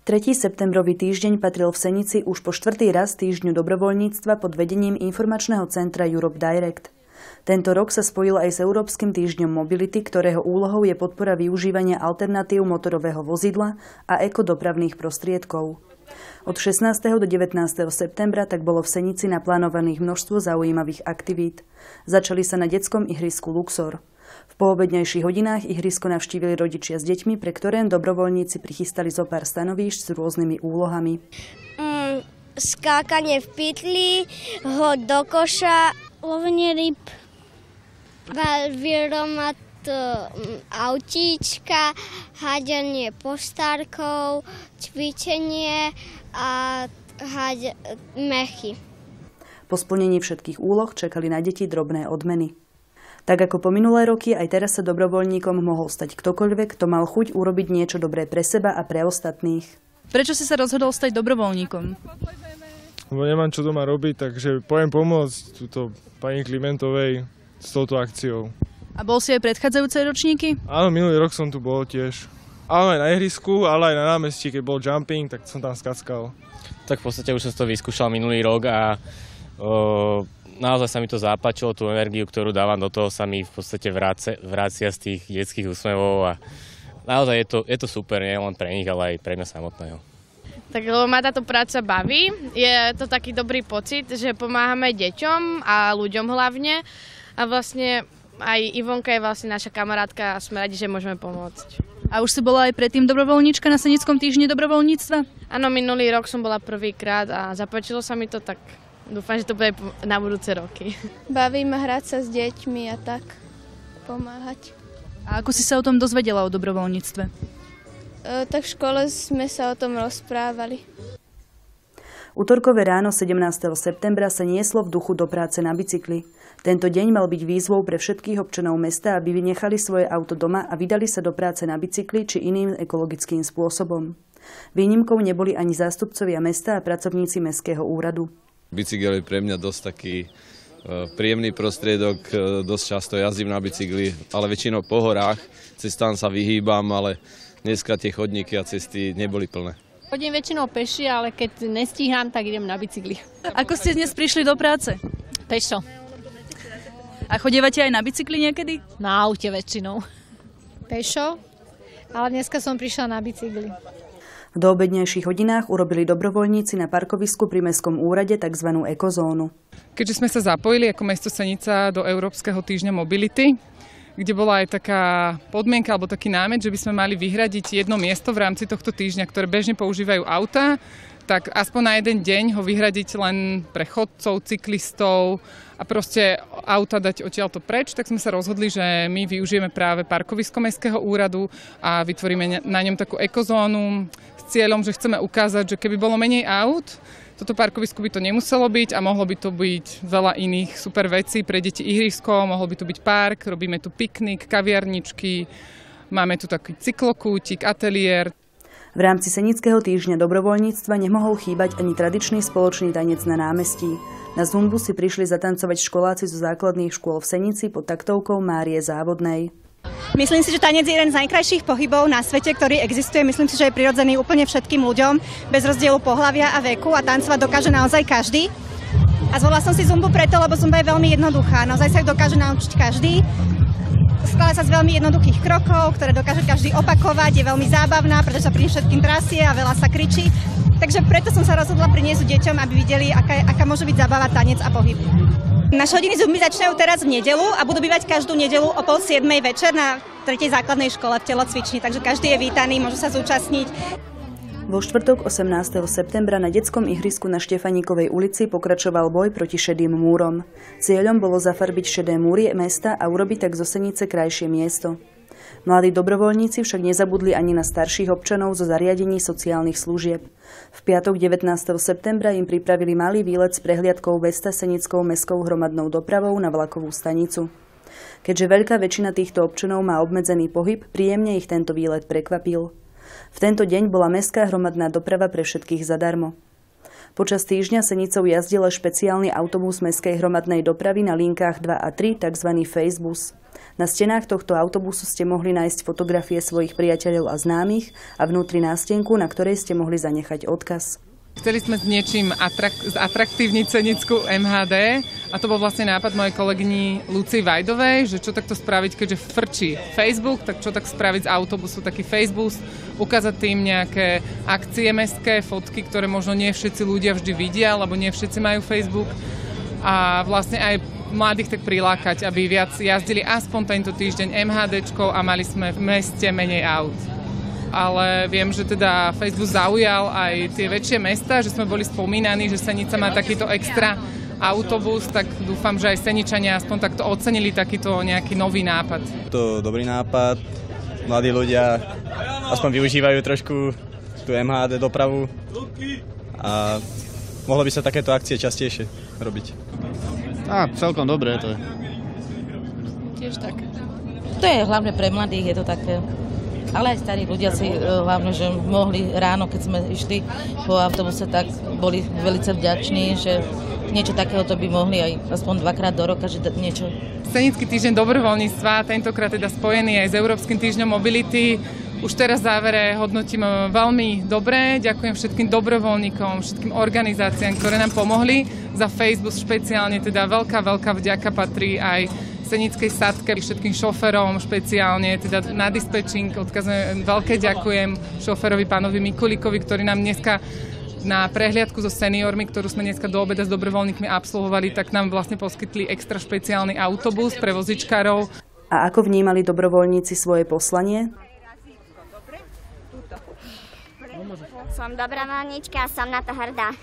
3. septembrový týždeň patril v Senici už po 4. raz týždňu dobrovoľníctva pod vedením informačného centra Europe Direct. Tento rok sa spojil aj s Európskym týždňom mobility, ktorého úlohou je podpora využívania alternatív motorového vozidla a ekodopravných prostriedkov. Od 16. do 19. septembra tak bolo v Senici naplánovaných množstvo zaujímavých aktivít. Začali sa na detskom ihrisku Luxor. V poobednejších hodinách ihrisko navštívili rodičia s deťmi, pre ktoré dobrovoľníci prichystali zo pár stanovíšť s rôznymi úlohami. Skákanie v pytli, hod do koša, lovenie ryb, vyromat autíčka, háďanie postárkov, cvičenie a mechy. Po splnení všetkých úloh čakali na deti drobné odmeny. Tak ako po minulé roky, aj teraz sa dobrovoľníkom mohol stať ktokoľvek, kto mal chuť urobiť niečo dobré pre seba a pre ostatných. Prečo si sa rozhodol stať dobrovoľníkom? Lebo nemám čo doma robiť, takže pojem pomôcť túto pani Klimentovej s touto akciou. A bol si aj predchádzajúce ročníky? Áno, minulý rok som tu bol tiež. Ale aj na ihrisku, ale aj na námestí, keď bol jumping, tak som tam skackal. Tak v podstate už som to vyskúšal minulý rok a naozaj sa mi to zapáčilo, tú energiu, ktorú dávam do toho, sa mi v podstate vracia z tých detských úsmevov a naozaj je to super, nie len pre nich, ale aj pre mňa samotného. Tak lebo ma táto práca baví, je to taký dobrý pocit, že pomáhame deťom a ľuďom hlavne a vlastne aj Ivonka je vlastne naša kamarátka a sme radi, že môžeme pomôcť. A už si bola aj predtým dobrovoľníčka na Senickom týždni dobrovoľníctva? Áno, minulý rok som bola prvýkrát a zapáčilo sa mi to, tak dúfam, že to bude na budúce roky. Baví ma hrať sa s deťmi a tak pomáhať. A ako si sa o tom dozvedela o dobrovoľníctve? Tak v škole sme sa o tom rozprávali. Utorkové ráno 17. septembra sa nieslo v duchu do práce na bicykli. Tento deň mal byť výzvou pre všetkých občanov mesta, aby vynechali svoje auto doma a vydali sa do práce na bicykli či iným ekologickým spôsobom. Výnimkou neboli ani zástupcovia mesta a pracovníci mestského úradu. Bicykel je pre mňa dosť taký príjemný prostriedok, dosť často jazdím na bicykli, ale väčšinou po horách, cestám sa vyhýbam, ale dneska tie chodníky a cesty neboli plné. Chodím väčšinou peši, ale keď nestíham, tak idem na bicykli. Ako ste dnes prišli do práce? Pešo. A chodívate aj na bicykli niekedy? Na aute väčšinou. Pešo, ale dneska som prišla na bicykli. V doobednejších hodinách urobili dobrovoľníci na parkovisku pri mestskom úrade tzv. Ekozónu. Keďže sme sa zapojili ako mesto Senica do Európskeho týždňa mobility, kde bola aj taká podmienka alebo taký námet, že by sme mali vyhradiť jedno miesto v rámci tohto týždňa, ktoré bežne používajú autá, tak aspoň na jeden deň ho vyhradiť len pre chodcov, cyklistov a proste auta dať odtiaľto preč, tak sme sa rozhodli, že my využijeme práve parkovisko mestského úradu a vytvoríme na ňom takú ekozónu s cieľom, že chceme ukázať, že keby bolo menej aut, toto parkovisko by to nemuselo byť a mohlo by to byť veľa iných super vecí pre deti ihrisko, mohol by to byť park, robíme tu piknik, kaviarničky, máme tu taký cyklokútik, ateliér. V rámci Senického týždňa dobrovoľníctva nemohol chýbať ani tradičný spoločný tanec na námestí. Na zumbu si prišli zatancovať školáci zo základných škôl v Senici pod taktovkou Márie Závodnej. Myslím si, že tanec je jeden z najkrajších pohybov na svete, ktorý existuje. Myslím si, že je prirodzený úplne všetkým ľuďom, bez rozdielu pohlavia a veku a tancovať dokáže naozaj každý. A zvolila som si zumbu preto, lebo zumba je veľmi jednoduchá. Naozaj sa dokáže naučiť každý. Skladá sa z veľmi jednoduchých krokov, ktoré dokáže každý opakovať. Je veľmi zábavná, pretože sa pri všetkým trasie a veľa sa kričí. Takže preto som sa rozhodla priniesť deťom, aby videli, aká môže byť zábava, tanec a pohyb. Naše hodiny zumby začínajú teraz v nedeľu a budú bývať každú nedeľu o 6:30 večer na 3. základnej škole v telocvični, takže každý je vítaný, môže sa zúčastniť. Vo štvrtok 18. septembra na detskom ihrisku na Štefaníkovej ulici pokračoval boj proti šedým múrom. Cieľom bolo zafarbiť šedé múry mesta a urobiť tak zo Senice krajšie miesto. Mladí dobrovoľníci však nezabudli ani na starších občanov zo zariadení sociálnych služieb. V piatok 19. septembra im pripravili malý výlet s prehliadkou Vesta Senickou mestskou hromadnou dopravou na vlakovú stanicu. Keďže veľká väčšina týchto občanov má obmedzený pohyb, príjemne ich tento výlet prekvapil. V tento deň bola mestská hromadná doprava pre všetkých zadarmo. Počas týždňa Senicou jazdil špeciálny autobus mestskej hromadnej dopravy na linkách 2 a 3, tzv. Facebus. Na stenách tohto autobusu ste mohli nájsť fotografie svojich priateľov a známych a vnútri nástenku, na ktorej ste mohli zanechať odkaz. Chceli sme s niečím zatraktívniť Senickú MHD a to bol vlastne nápad mojej kolegyni Lucii Vajdovej, že čo takto spraviť, keďže frčí Facebook, tak čo tak spraviť z autobusu, taký Facebus, ukázať tým nejaké akcie mestské, fotky, ktoré možno nie všetci ľudia vždy vidia, lebo nie všetci majú Facebook a vlastne aj mladých tak prilákať, aby viac jazdili aspoň tento týždeň MHDčkou a mali sme v meste menej aut. Ale viem, že teda Facebook zaujal aj tie väčšie mestá, že sme boli spomínaní, že Senica má takýto extra autobus, tak dúfam, že aj Seničania aspoň takto ocenili takýto nejaký nový nápad. To dobrý nápad, mladí ľudia aspoň využívajú trošku tú MHD dopravu a mohlo by sa takéto akcie častejšie robiť. Celkom dobré to je. Tiež tak. To je hlavne pre mladých, je to také. Ale aj starí ľudia si hlavne, že mohli ráno, keď sme išli po autobuse, tak boli veľmi vďační, že niečo takéhoto by mohli aj aspoň 2-krát do roka, že niečo. Senický týždeň dobrovoľníctva, tentokrát teda spojený aj s Európskym týždňom mobility. Už teraz v závere hodnotím veľmi dobre. Ďakujem všetkým dobrovoľníkom, všetkým organizáciám, ktoré nám pomohli. Za Facebook špeciálne teda veľká vďaka patrí aj Senickej sadke, všetkým šoférom špeciálne, teda na dispečing odkazujem veľké ďakujem šoférovi pánovi Mikulíkovi, ktorý nám dneska na prehliadku so seniormi, ktorú sme dneska do obeda s dobrovoľníkmi absolvovali, tak nám vlastne poskytli extra špeciálny autobus pre vozičkárov. A ako vnímali dobrovoľníci svoje poslanie? Som dobrovoľníčka a som na to hrdá.